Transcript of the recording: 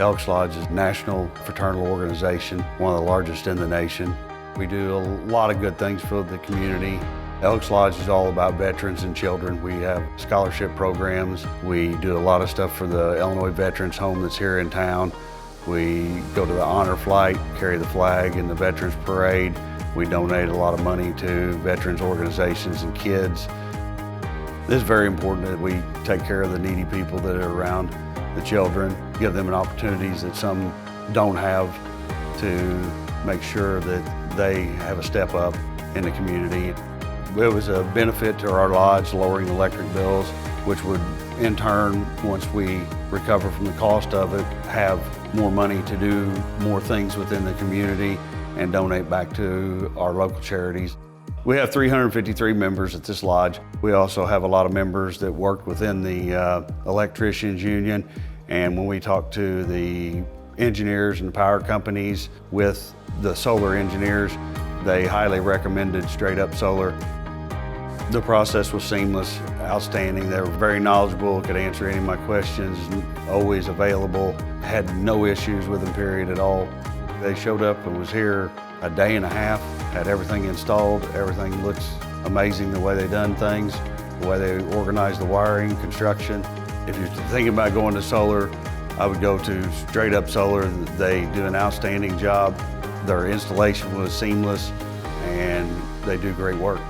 Elks Lodge is a national fraternal organization, one of the largest in the nation. We do a lot of good things for the community. Elks Lodge is all about veterans and children. We have scholarship programs. We do a lot of stuff for the Illinois Veterans Home that's here in town. We go to the honor flight, carry the flag in the Veterans Parade. We donate a lot of money to veterans organizations and kids. It's very important that we take care of the needy people that are around the children, give them opportunities that some don't have, to make sure that they have a step up in the community. It was a benefit to our lodge, lowering electric bills, which would in turn, once we recover from the cost of it, have more money to do more things within the community and donate back to our local charities. We have 353 members at this lodge. We also have a lot of members that work within the electricians union, and when we talk to the engineers and the power companies with the solar engineers, they highly recommended StraightUp Solar. The process was seamless, outstanding. They were very knowledgeable, could answer any of my questions, always available, had no issues with them, period, at all. They showed up and was here a day and a half, had everything installed. Everything looks amazing the way they done things, the way they organized the wiring, construction. If you're thinking about going to solar, I would go to StraightUp Solar. They do an outstanding job. Their installation was seamless and they do great work.